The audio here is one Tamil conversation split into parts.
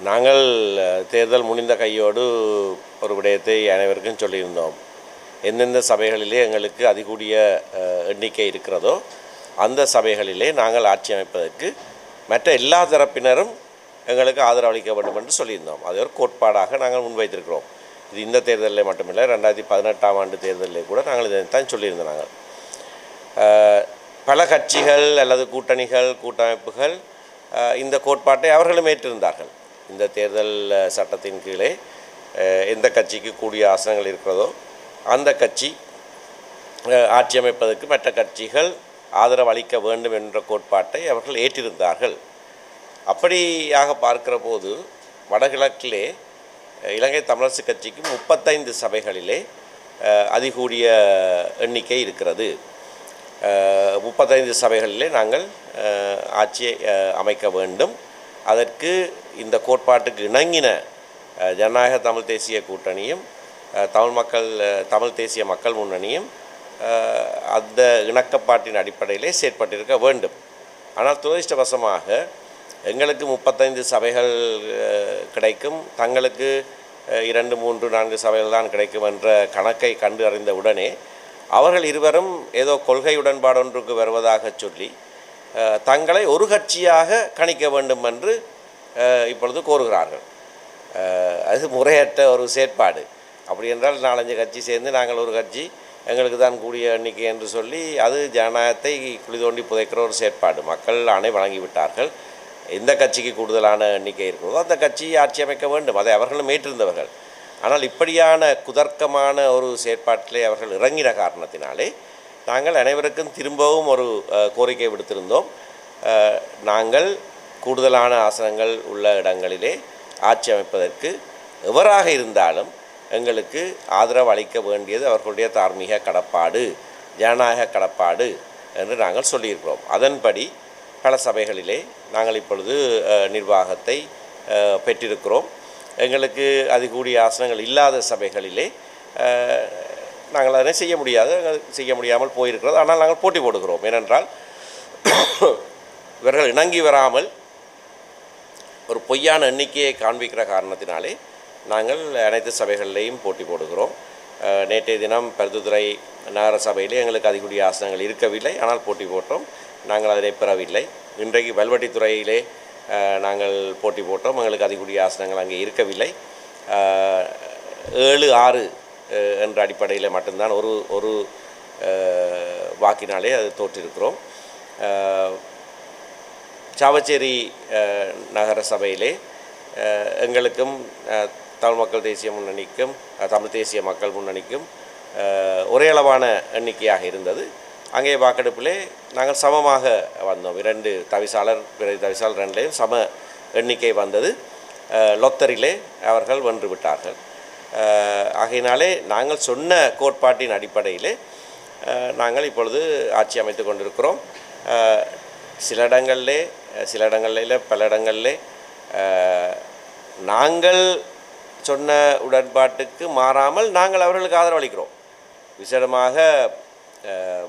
நாங்கள் தேர்தல் முடிந்த கையோடு ஒரு விடயத்தை அனைவருக்கும் சொல்லியிருந்தோம். எந்தெந்த சபைகளிலே எங்களுக்கு அதிகூடிய எண்ணிக்கை இருக்கிறதோ அந்த சபைகளிலே நாங்கள் ஆட்சி அமைப்பதற்கு மற்ற எல்லா தரப்பினரும் எங்களுக்கு ஆதரவு அளிக்க வேண்டும் என்று சொல்லியிருந்தோம். அது ஒரு கோட்பாடாக நாங்கள் முன்வைத்திருக்கிறோம். இது இந்த தேர்தலில் மட்டுமில்லை, 2018ஆம் ஆண்டு தேர்தலில் கூட நாங்கள் இதைத்தான் சொல்லியிருந்தோம். நாங்கள் பல கட்சிகள் அல்லது கூட்டணிகள் கூட்டமைப்புகள் இந்த கோட்பாட்டை அவர்களும் ஏற்றிருந்தார்கள். இந்த தேர்தல் சட்டத்தின் கீழே எந்த கட்சிக்கு கூடிய ஆசனங்கள் இருக்கிறதோ அந்த கட்சி ஆட்சி அமைப்பதற்கு மற்ற கட்சிகள் ஆதரவு அளிக்க வேண்டும் என்ற கோட்பாட்டை அவர்கள் ஏற்றிருந்தார்கள். அப்படியாக பார்க்கிற போது வடகிழக்கிலே இலங்கை தமிழரசு கட்சிக்கு 35 சபைகளிலே அதிகூடிய எண்ணிக்கை இருக்கிறது. 35 சபைகளிலே நாங்கள் ஆட்சியை அமைக்க வேண்டும். அதற்கு இந்த கோட்பாட்டுக்கு இணங்கின ஜனநாயக தமிழ் தேசிய கூட்டணியும் தமிழ் தேசிய மக்கள் முன்னணியும் அந்த இணக்கப்பாட்டின் அடிப்படையிலே செயற்பட்டிருக்க வேண்டும். ஆனால் துரதிர்ஷ்டவசமாக எங்களுக்கு 35 சபைகள் கிடைக்கும், தங்களுக்கு 2, 3, 4 சபைகள் தான் கிடைக்கும் என்ற கணக்கை கண்டு அறிந்த உடனே அவர்கள் இருவரும் ஏதோ கொள்கை உடன்பாடு ஒன்றுக்கு வருவதாக சொல்லி தங்களை ஒரு கட்சியாக கணிக்க வேண்டும் என்று இப்பொழுது கோருகிறார்கள். அது முறையற்ற ஒரு செயற்பாடு. அப்படி என்றால் 4-5 கட்சி சேர்ந்து நாங்கள் ஒரு கட்சி எங்களுக்கு தான் கூடிய எண்ணிக்கை என்று சொல்லி அது ஜனநாயகத்தை குழி தோண்டி புதைக்கிற ஒரு செயற்பாடு. மக்கள் ஆணை வழங்கிவிட்டார்கள். எந்த கட்சிக்கு கூடுதலான எண்ணிக்கை இருக்கிறதோ அந்த கட்சி ஆட்சி அமைக்க வேண்டும். அதை அவர்களும் ஏற்றிருந்தவர்கள். ஆனால் இப்படியான குதர்க்கமான ஒரு செயற்பாட்டிலே அவர்கள் இறங்கின காரணத்தினாலே நாங்கள் அனைவருக்கும் திரும்பவும் ஒரு கோரிக்கை விடுத்திருந்தோம். நாங்கள் கூடுதலான ஆசனங்கள் உள்ள இடங்களிலே ஆட்சி அமைப்பதற்கு எவராக இருந்தாலும் எங்களுக்கு ஆதரவு அளிக்க வேண்டியது அவர்களுடைய தார்மீக கடப்பாடு, ஜனநாயக கடப்பாடு என்று நாங்கள் சொல்லியிருக்கிறோம். அதன்படி பல சபைகளிலே நாங்கள் இப்பொழுது நிர்வாகத்தை பெற்றிருக்கிறோம். எங்களுக்கு அதிகூடிய ஆசனங்கள் இல்லாத சபைகளிலே நாங்கள் அதனை செய்ய முடியாமல் போயிருக்கிறது. ஆனால் நாங்கள் போட்டி போடுகிறோம். ஏனென்றால் இவர்கள் இணங்கி வராமல் ஒரு பொய்யான எண்ணிக்கையை காண்பிக்கிற காரணத்தினாலே நாங்கள் அனைத்து சபைகளிலேயும் போட்டி போடுகிறோம். நேற்றைய தினம் பருத்தித்துறை நகர சபையிலே எங்களுக்கு அதிகூடிய ஆசனங்கள் இருக்கவில்லை, ஆனால் போட்டி போட்டோம். நாங்கள் அதனை பெறவில்லை. இன்றைக்கு வல்வெட்டித்துறையிலே நாங்கள் போட்டி போட்டோம். எங்களுக்கு அதிகூடிய ஆசனங்கள் அங்கே இருக்கவில்லை. 7-6 என்ற அடிப்படையில் மட்டும்தான் ஒரு வாக்கினாலே அது தோற்றிருக்கிறோம். சாவச்சேரி நகர சபையிலே எங்களுக்கும் தமிழ் மக்கள் தேசிய முன்னணிக்கும் தமிழ் தேசிய மக்கள் முன்னணிக்கும் ஒரே அளவான எண்ணிக்கையாக இருந்தது. அங்கே வாக்கெடுப்பிலே நாங்கள் சமமாக வந்தோம். 2 தவிசாளர் பிரதி தவிசாளர் 2லேயும் சம எண்ணிக்கை வந்தது. லொத்தரிலே அவர்கள் வென்று விட்டார்கள். ஆகையினாலே நாங்கள் சொன்ன கோட்பாட்டின் அடிப்படையிலே நாங்கள் இப்பொழுது ஆட்சி அமைத்து கொண்டிருக்கிறோம். சில இடங்களில் பல இடங்களிலே நாங்கள் சொன்ன உடன்பாட்டுக்கு மாறாமல் நாங்கள் அவர்களுக்கு ஆதரவு அளிக்கிறோம். விசேடமாக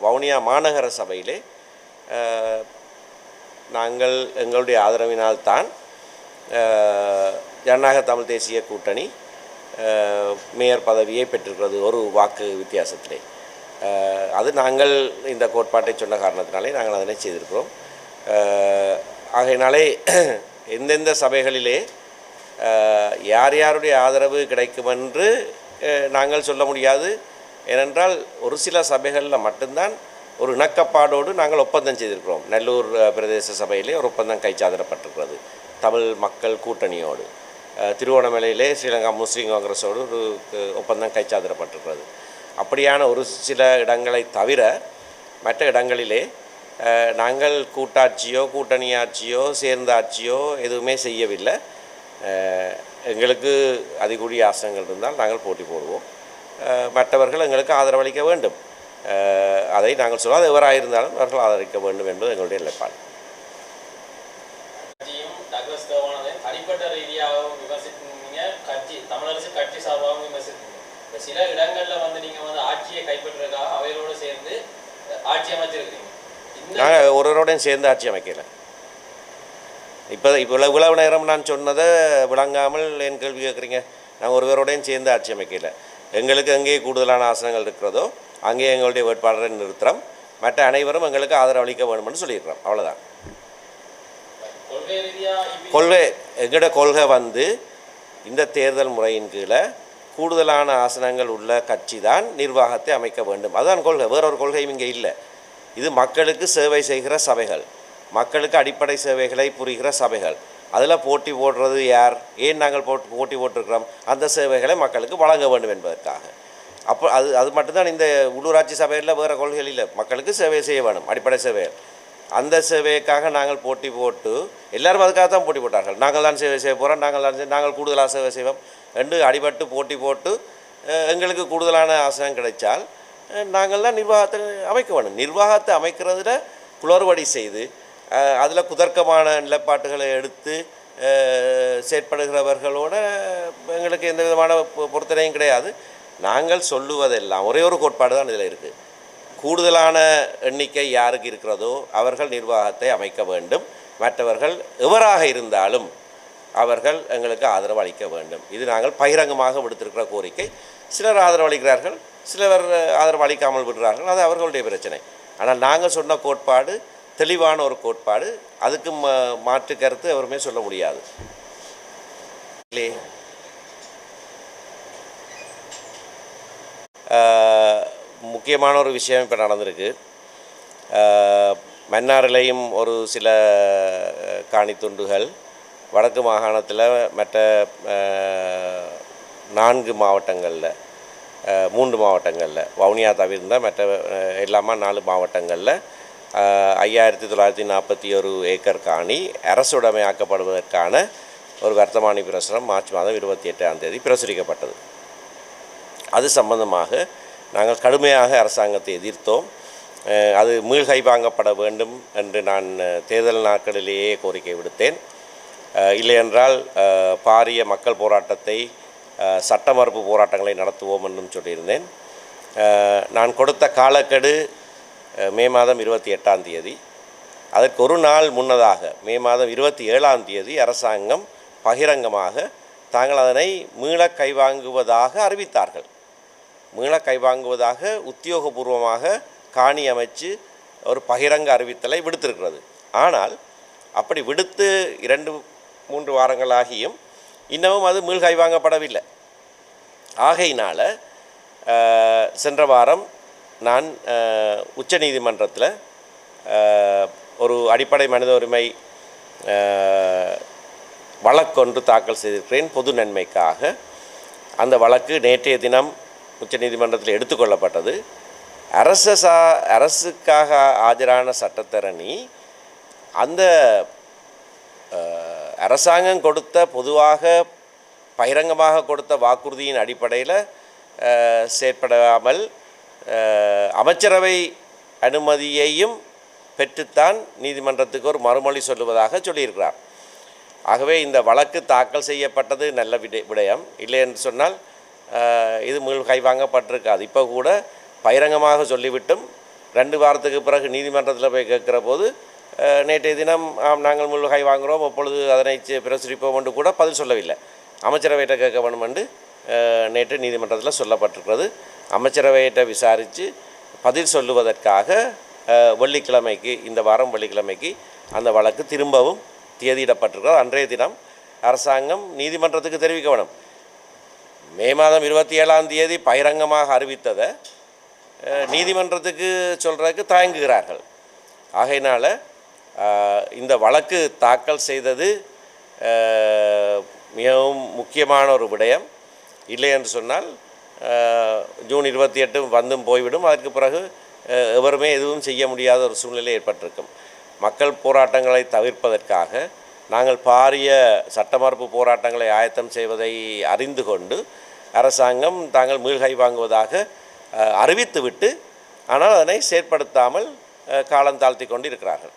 வவுனியா மாநகர சபையிலே நாங்கள் எங்களுடைய ஆதரவினால்தான் ஜனநாயக தமிழ் தேசிய கூட்டணி மேயர் பதவியை பெற்றிருக்கிறது, ஒரு வாக்கு வித்தியாசத்திலே. அது நாங்கள் இந்த கோட்பாட்டை சொன்ன காரணத்தினாலே நாங்கள் அதனை செய்திருக்கிறோம். ஆகையினாலே எந்தெந்த சபைகளிலே யார் யாருடைய ஆதரவு கிடைக்குமென்று நாங்கள் சொல்ல முடியாது. ஏனென்றால் ஒரு சில சபைகளில் மட்டும்தான் ஒரு இணக்கப்பாடோடு நாங்கள் ஒப்பந்தம் செய்திருக்கிறோம். நல்லூர் பிரதேச சபையிலே ஒரு ஒப்பந்தம் கைச்சாதிடப்பட்டிருக்கிறது தமிழ் மக்கள் கூட்டணியோடு. திருவோணமலையிலே ஸ்ரீலங்கா முஸ்லீம் காங்கிரஸோடு ஒரு ஒப்பந்தம் கைச்சாதிடப்பட்டிருக்கிறது. அப்படியான ஒரு சில இடங்களை தவிர மற்ற இடங்களிலே நாங்கள் கூட்டாட்சியோ கூட்டணி ஆட்சியோ சேர்ந்த ஆட்சியோ எதுவுமே செய்யவில்லை. எங்களுக்கு அதிகூடிய ஆசனங்கள் இருந்தால் நாங்கள் போட்டி போடுவோம். மற்றவர்கள் எங்களுக்கு ஆதரவளிக்க வேண்டும். அதை நாங்கள் சொல்லாத எவராக இருந்தாலும் அவர்கள் ஆதரிக்க வேண்டும் என்பது எங்களுடைய நிலைப்பாடு. தனிப்பட்ட ரீதியாக விமர்சித்தீங்க, கட்சி தமிழரசு கட்சி சார்பாகவும் விமர்சித்தீங்க. சில இடங்களில் நீங்கள் ஆட்சியை கைப்பற்றுறதுக்காக அவையோடு சேர்ந்து ஆட்சி அமைச்சிருக்கிறீங்க. நாங்கள் ஒருவரோடையும் சேர்ந்து ஆட்சி அமைக்கலை. இப்போ இவ்வளவு நேரம் நான் சொன்னதை விளங்காமல் என் கேள்வி கேட்குறீங்க. நாங்கள் ஒருவரோடையும் சேர்ந்து ஆட்சி அமைக்கல. எங்களுக்கு எங்கே கூடுதலான ஆசனங்கள் இருக்கிறதோ அங்கே எங்களுடைய வேட்பாளரை நிறுத்துகிறோம். மற்ற அனைவரும் எங்களுக்கு ஆதரவு அளிக்க வேணும்னு சொல்லியிருக்கிறோம். அவ்வளோதான். எங்களோட கொள்கை வந்து இந்த தேர்தல் முறையின் கீழே கூடுதலான ஆசனங்கள் உள்ள கட்சி தான் நிர்வாகத்தை அமைக்க வேண்டும். அதுதான் கொள்கை. வேறொரு கொள்கையும் இங்கே இல்லை. இது மக்களுக்கு சேவை செய்கிற சபைகள், மக்களுக்கு அடிப்படை சேவைகளை புரிகிற சபைகள். அதில் போட்டி போடுறது யார்? ஏன் நாங்கள் போட்டி போட்டிருக்கிறோம்? அந்த சேவைகளை மக்களுக்கு வழங்க வேண்டும் என்பதற்காக. அப்போ அது மட்டும்தான். இந்த உள்ளூராட்சி சபையில் வேறு கொள்கைகள் இல்லை. மக்களுக்கு சேவை செய்ய வேணும், அடிப்படை சேவைகள். அந்த சேவைக்காக நாங்கள் போட்டி போட்டு எல்லோரும் அதுக்காக தான் போட்டி போட்டார்கள். நாங்கள் தான் சேவை செய்ய போகிறோம், நாங்கள் கூடுதலாக சேவை செய்வோம் என்று அடிபட்டு போட்டி போட்டு எங்களுக்கு கூடுதலான ஆசனம் கிடைச்சால் நாங்கள் தான் நிர்வாகத்தை அமைக்க வேணும். நிர்வாகத்தை அமைக்கிறதுல குளறுபடி செய்து அதில் குதர்க்கமான நிலைப்பாட்டுகளை எடுத்து செயற்படுகிறவர்களோட எங்களுக்கு எந்த விதமான பொறுத்தனையும் கிடையாது. நாங்கள் சொல்லுவதெல்லாம் ஒரே ஒரு கோட்பாடு தான் இதில் இருக்குது. கூடுதலான எண்ணிக்கை யாருக்கு இருக்கிறதோ அவர்கள் நிர்வாகத்தை அமைக்க வேண்டும். மற்றவர்கள் எவராக இருந்தாலும் அவர்கள் எங்களுக்கு ஆதரவு அளிக்க வேண்டும். இது நாங்கள் பகிரங்கமாக விடுத்திருக்கிற கோரிக்கை. சிலர் ஆதரவு அளிக்கிறார்கள், சிலர் ஆதரவு அளிக்காமல் விடுறார்கள். அது அவர்களுடைய பிரச்சனை. ஆனால் நாங்கள் சொன்ன கோட்பாடு தெளிவான ஒரு கோட்பாடு. அதுக்கு மாற்று கருத்து எவருமே சொல்ல முடியாது. முக்கியமான ஒரு விஷயம் இப்போ நடந்திருக்கு. மன்னாரிலையும் ஒரு சில காணி துண்டுகள் வடக்கு மாகாணத்தில் மற்ற 4 மாவட்டங்களில் 3 மாவட்டங்களில் வவுனியா தவிர்ந்த மற்ற எல்லாமே 4 மாவட்டங்களில் 5941 ஏக்கர் காணி அரசுடைமையாக்கப்படுவதற்கான ஒரு வர்த்தமானி பிரசுரம் மார்ச் மாதம் 28ஆம் தேதி பிரசுரிக்கப்பட்டது. அது சம்பந்தமாக நாங்கள் கடுமையாக அரசாங்கத்தை எதிர்த்தோம். அது மீள்கை வாங்கப்பட வேண்டும் என்று நான் தேர்தல் நாட்களிலேயே கோரிக்கை விடுத்தேன். இல்லையென்றால் பாரிய மக்கள் போராட்டத்தை, சட்ட மறுப்பு போராட்டங்களை நடத்துவோம் என்றும் சொல்லியிருந்தேன். நான் கொடுத்த காலக்கெடு மே மாதம் 28ஆம் தேதி. அதற்கு ஒரு நாள் முன்னதாக மே மாதம் 27ஆம் தேதி அரசாங்கம் பகிரங்கமாக தாங்கள் அதனை மீள கைவாங்குவதாக அறிவித்தார்கள். மீள கைவாங்குவதாக உத்தியோகபூர்வமாக காணி அமைச்சு ஒரு பகிரங்க அறிவித்தலை விடுத்திருக்கிறது. ஆனால் அப்படி விடுத்து 2-3 வாரங்களாகியும் இன்னமும் அது மீள் கைவாங்கப்படவில்லை. ஆகையினால் சென்ற வாரம் நான் உச்ச நீதிமன்றத்தில் ஒரு அடிப்படை மனித உரிமை வழக்கொன்று தாக்கல் செய்திருக்கிறேன் பொது நன்மைக்காக. அந்த வழக்கு நேற்றைய தினம் உச்ச நீதிமன்றத்தில் எடுத்துக்கொள்ளப்பட்டது. அரசுக்காக ஆஜரான சட்டத்தரணி அந்த அரசாங்கம் கொடுத்த பொதுவாக பகிரங்கமாக கொடுத்த வாக்குறுதியின் அடிப்படையில் செயற்படாமல் அமைச்சரவை அனுமதியையும் பெற்றுத்தான் நீதிமன்றத்துக்கு ஒரு மறுமொழி சொல்லுவதாக சொல்லியிருக்கிறார். ஆகவே இந்த வழக்கு தாக்கல் செய்யப்பட்டது நல்ல விடயம். இல்லை என்று சொன்னால் இது மீள் கைவாங்கப்பட்டிருக்காது. இப்போ கூட பகிரங்கமாக சொல்லிவிட்டும் 2 வாரத்துக்கு பிறகு நீதிமன்றத்தில் போய் கேட்குற போது நேற்றைய தினம் நாங்கள் மீள் கை வாங்குகிறோம், அப்பொழுது அதனை பிரசுரிப்போம் என்று கூட பதில் சொல்லவில்லை. அமைச்சரவையிட்ட கேட்க வேண்டும் என்று நேற்று நீதிமன்றத்தில் சொல்லப்பட்டிருக்கிறது. அமைச்சரவையிட்ட விசாரித்து பதில் சொல்லுவதற்காக வெள்ளிக்கிழமைக்கு, இந்த வாரம் வெள்ளிக்கிழமைக்கு அந்த வழக்கு திரும்பவும் தேதியிடப்பட்டிருக்கிறது. அன்றைய தினம் அரசாங்கம் நீதிமன்றத்துக்கு தெரிவிக்க வேணும். மே மாதம் 27ஆம் தேதி பகிரங்கமாக அறிவித்ததை நீதிமன்றத்துக்கு சொல்கிறதுக்கு தயங்குகிறார்கள். ஆகையினால் இந்த வழக்கு தாக்கல் செய்தது மிகவும் முக்கியமான ஒரு விடயம். இல்லை என்று சொன்னால் ஜூன் 28 வந்தும் போய்விடும். அதற்கு பிறகு எவருமே எதுவும் செய்ய முடியாத ஒரு சூழ்நிலை ஏற்பட்டிருக்கும். மக்கள் போராட்டங்களை தவிர்ப்பதற்காக நாங்கள் பாரிய சட்ட மறுப்பு போராட்டங்களை ஆயத்தம் செய்வதை அறிந்து கொண்டு அரசாங்கம் தாங்கள் மீள்கை வாங்குவதாக அறிவித்துவிட்டு ஆனால் அதனை செயற்படுத்தாமல் காலம் தாழ்த்தி கொண்டு இருக்கிறார்கள்.